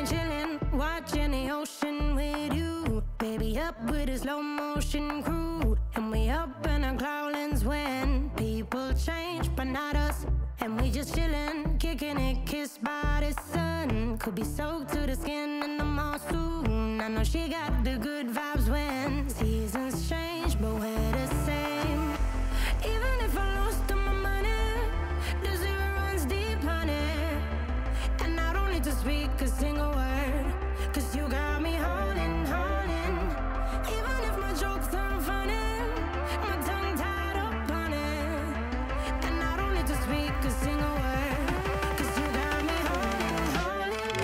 been chilling, watching the ocean with you. Baby up with a slow motion crew. And we up in our clouds when people change, but not us. And we just chilling, kicking it, kissed by the sun. Could be soaked to the skin in the mall soon. I know she got the good vibes when seasons change, but we're the same. Even if I lost all my money, the zero runs deep, honey. And I don't need to speak a single word, 'cause you got me holding, holding. Even if my jokes aren't funny, my tongue tied up on it. And I don't need to speak a single word, 'cause you got me holding, holding.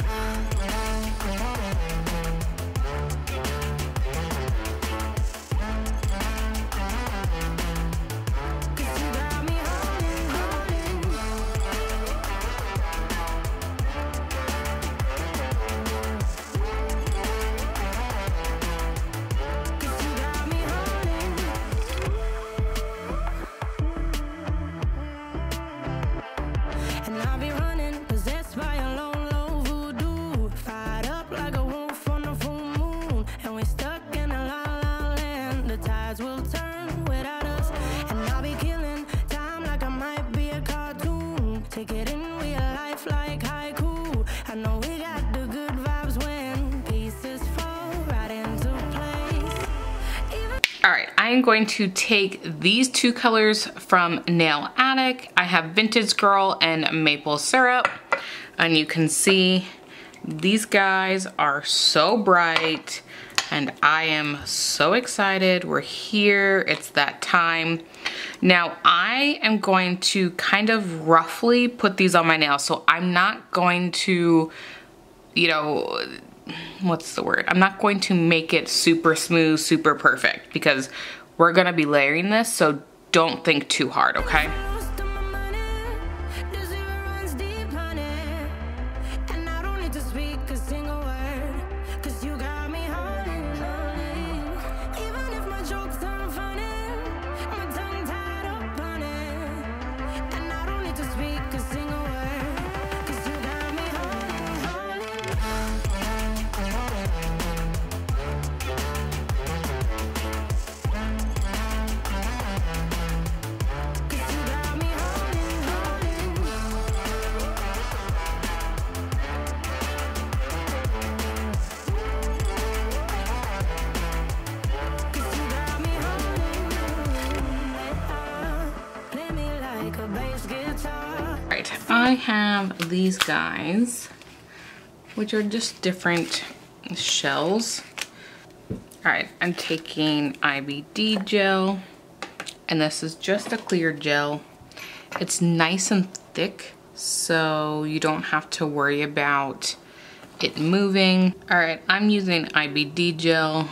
'Cause you got me holding, holding. 'Cause you got me holding. And I'll be running, possessed by a low, low voodoo. Fired up like a wolf on a full moon. And we're stuck in a la la land. The tides will turn without us. And I'll be killing time like I might be a cartoon. Take it in real life like haiku. I know we got the good vibes when pieces fall right into place. Even All right, I am going to take these two colors from Nail Addict. I have Vintage Girl and Maple Syrup. And you can see these guys are so bright and I am so excited. We're here, it's that time. Now I am going to kind of roughly put these on my nails. So I'm not going to, you know, what's the word? I'm not going to make it super smooth, super perfect, because we're gonna be layering this, so don't think too hard, okay? lost all my money, the zero runs deep, honey. And I don't need to speak a single word, 'cause you got me holding, holding. Even if my jokes aren't funny, my tongue tied up on it. And I don't need to speak a single word, 'cause you got me holding, holding. Right, I have these guys, which are just different shells. All right, I'm taking IBD gel, and this is just a clear gel. It's nice and thick, so you don't have to worry about it moving. All right, I'm using IBD gel,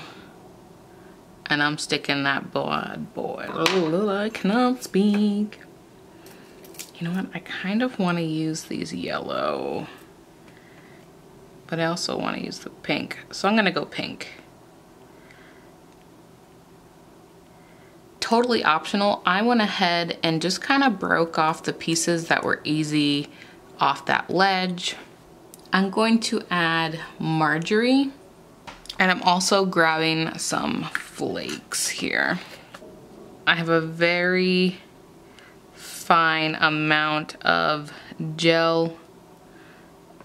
and I'm sticking that bad boy. Oh, I cannot speak. You know what, I kind of want to use these yellow, but I also want to use the pink. So I'm gonna go pink. Totally optional. I went ahead and just kind of broke off the pieces that were easy off that ledge. I'm going to add marjorie, and I'm also grabbing some flakes here. I have a very fine amount of gel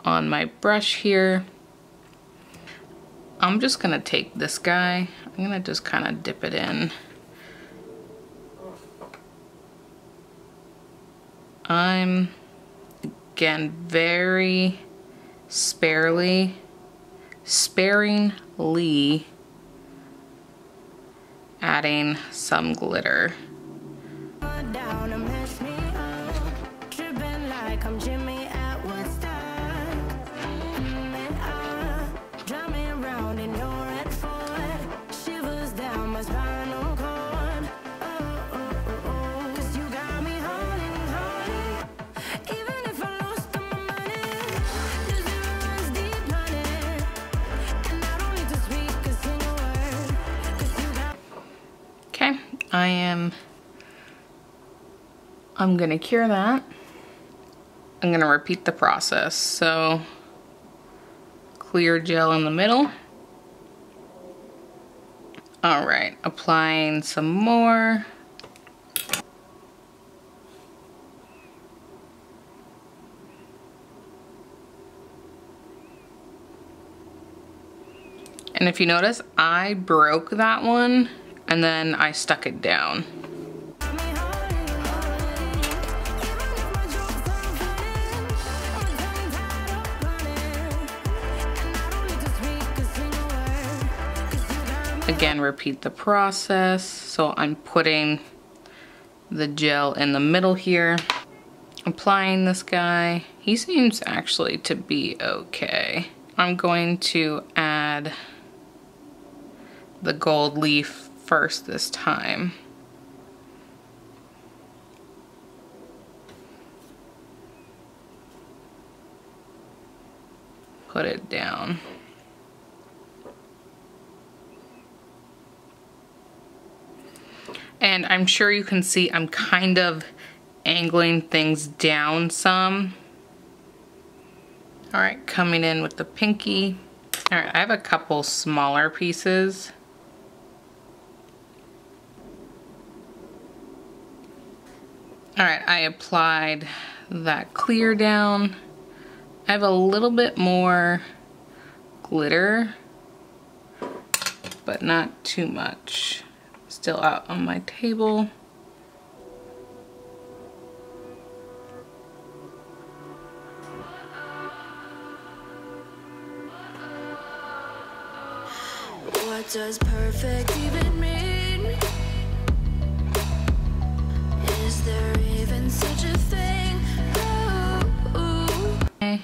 on my brush here. I'm just gonna take this guy. I'm gonna just kind of dip it in. I'm, again, very sparingly adding some glitter. Down and mess me up, tripping like I'm Jimmy at Woodstock. Drive me around in your red Ford, shivers down my spinal cord. Oh, 'cause you got me holding, holding. Even if I lost all my money, the zero runs deep, honey. And I don't need to speak a single word, 'cause you got. Okay, I'm gonna cure that. I'm gonna repeat the process. So clear gel in the middle. All right, applying some more. And if you notice, I broke that one and then I stuck it down. Again, repeat the process. So I'm putting the gel in the middle here, applying this guy. He seems actually to be okay. I'm going to add the gold leaf first this time. Put it down. And I'm sure you can see I'm kind of angling things down some. All right, coming in with the pinky. All right, I have a couple smaller pieces. All right, I applied that clear down. I have a little bit more glitter, but not too much. Still out on my table. What does perfect even mean? Is there even such a thing? Okay.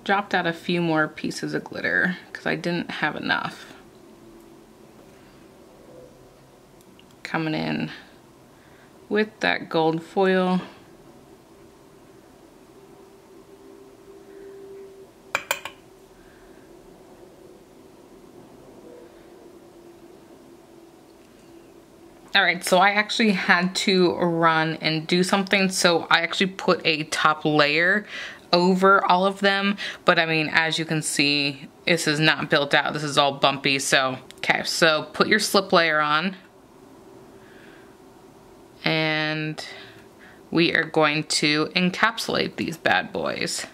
Dropped out a few more pieces of glitter because I didn't have enough. Coming in with that gold foil. All right, so I actually had to run and do something, so I actually put a top layer over all of them, but I mean, as you can see, this is not built out, this is all bumpy, so, okay, so put your slip layer on, and we are going to encapsulate these bad boys.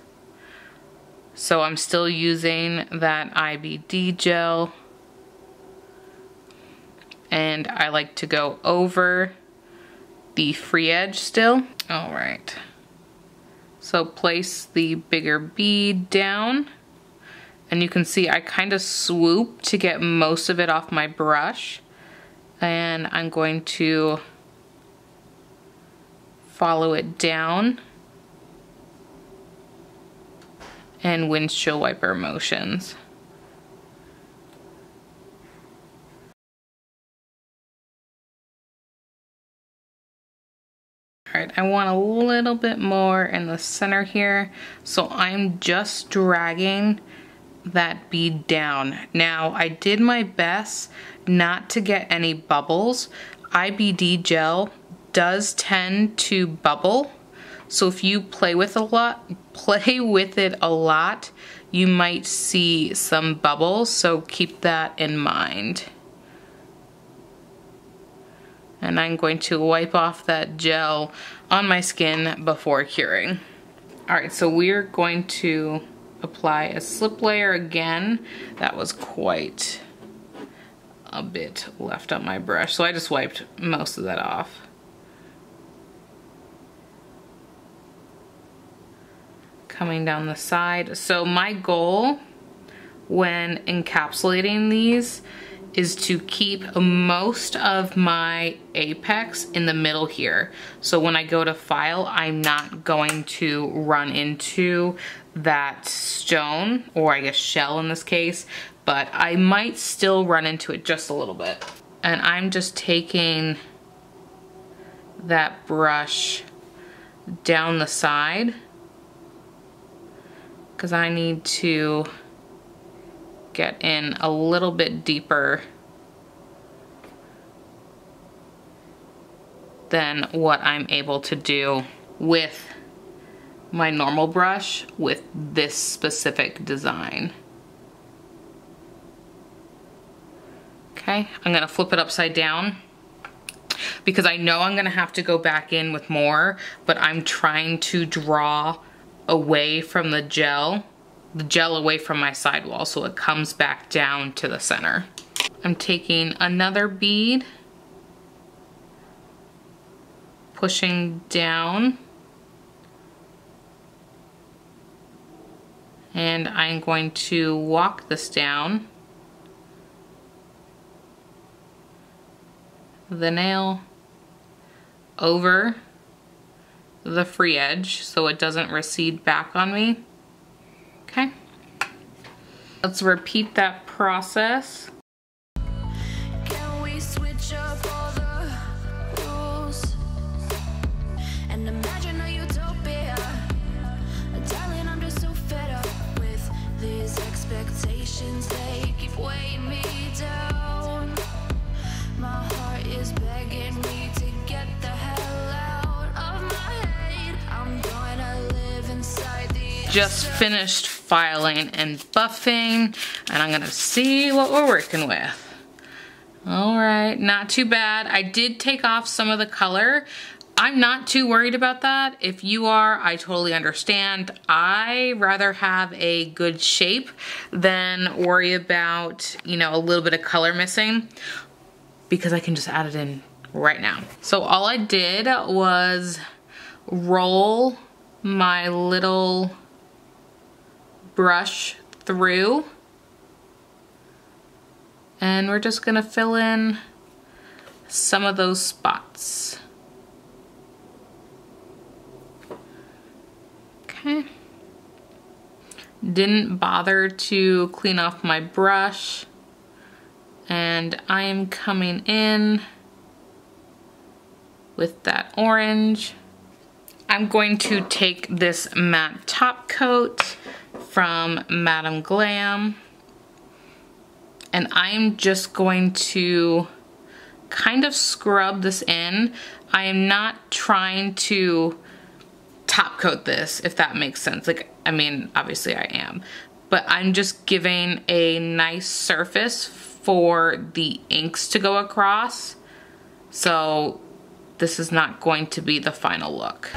So I'm still using that IBD gel, and I like to go over the free edge still. All right, so place the bigger bead down, and you can see I kind of swoop to get most of it off my brush, and I'm going to follow it down and windshield wiper motions. All right, I want a little bit more in the center here, so I'm just dragging that bead down. Now, I did my best not to get any bubbles. IBD gel does tend to bubble, so if you play with it a lot, you might see some bubbles, so keep that in mind. And I'm going to wipe off that gel on my skin before curing. All right, so we're going to apply a slip layer again. That was quite a bit left on my brush, so I just wiped most of that off. Coming down the side. So my goal when encapsulating these is to keep most of my apex in the middle here. So when I go to file, I'm not going to run into that stone, or I guess shell in this case, but I might still run into it just a little bit. And I'm just taking that brush down the side because I need to get in a little bit deeper than what I'm able to do with my normal brush with this specific design. Okay, I'm gonna flip it upside down because I know I'm gonna have to go back in with more, but I'm trying to draw away from the gel away from my sidewall so it comes back down to the center. I'm taking another bead, pushing down, and I'm going to walk this down the nail over the free edge so it doesn't recede back on me. Okay, let's repeat that process. Can we switch up all the rules and imagine a utopia? Darling, I'm just so fed up with these expectations. They keep weighing me down. My heart is begging me to get the hell out of my head. I'm gonna live inside the... Just finished filing and buffing, and I'm gonna see what we're working with. All right, not too bad. I did take off some of the color. I'm not too worried about that. If you are, I totally understand. I rather have a good shape than worry about, you know, a little bit of color missing, because I can just add it in right now. So all I did was roll my little brush through, and we're just gonna fill in some of those spots. Okay. Didn't bother to clean off my brush, and I am coming in with that orange. I'm going to take this matte top coat from GLAM, and I'm just going to kind of scrub this in. I am not trying to top coat this, if that makes sense. Like, I mean, obviously I am, but I'm just giving a nice surface for the inks to go across. So this is not going to be the final look.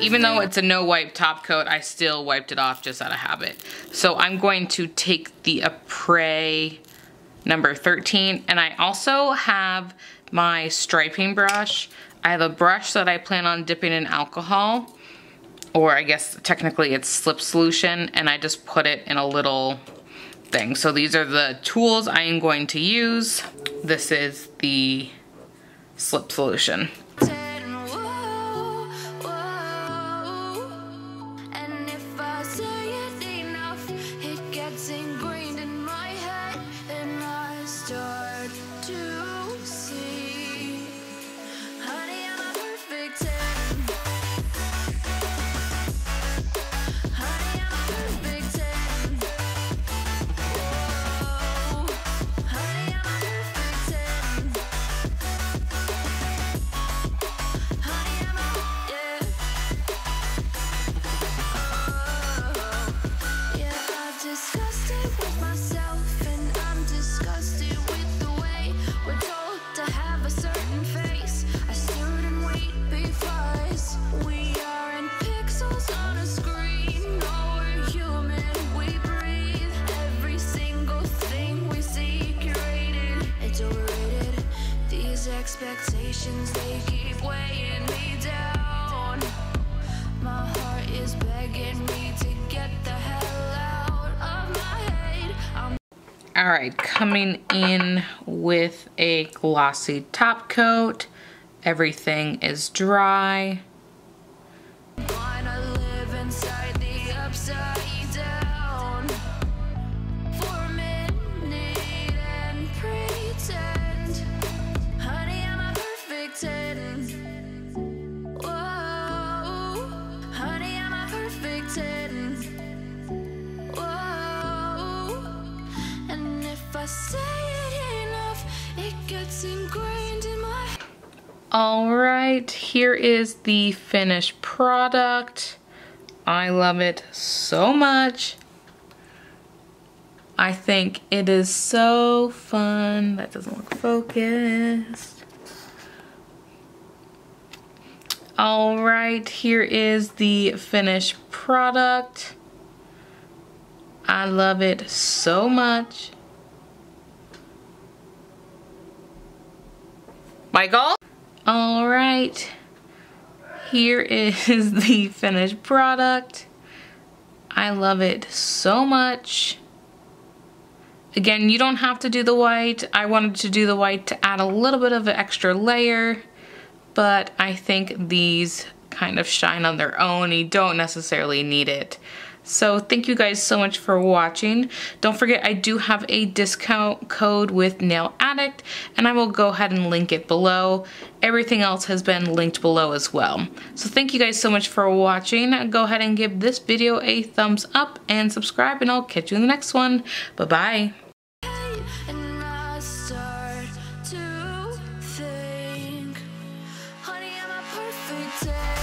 Even though it's a no wipe top coat, I still wiped it off just out of habit. So I'm going to take the Apres number 13, and I also have my striping brush. I have a brush that I plan on dipping in alcohol, or I guess technically it's slip solution, and I just put it in a little thing. So these are the tools I am going to use. This is the slip solution. Expectations, they keep weighing me down. My heart is begging me to get the hell out of my head. All right, coming in with a glossy top coat. Everything is dry. Wanna live inside the upside down for a minute and pretend, honey, I'm a perfect 10. Whoa, honey, I'm a perfect 10. I say it enough, it gets ingrained in my. All right, here is the finished product. I love it so much. I think it is so fun. That doesn't look focused. All right, here is the finished product. I love it so much. Michael? All right, here is the finished product. I love it so much. Again, you don't have to do the white. I wanted to do the white to add a little bit of an extra layer, but I think these kind of shine on their own. You don't necessarily need it. So thank you guys so much for watching. Don't forget, I do have a discount code with Nail Addict, and I will go ahead and link it below. Everything else has been linked below as well. So thank you guys so much for watching. Go ahead and give this video a thumbs up and subscribe, and I'll catch you in the next one. Bye-bye. And I start to think, honey, I'm a perfect day.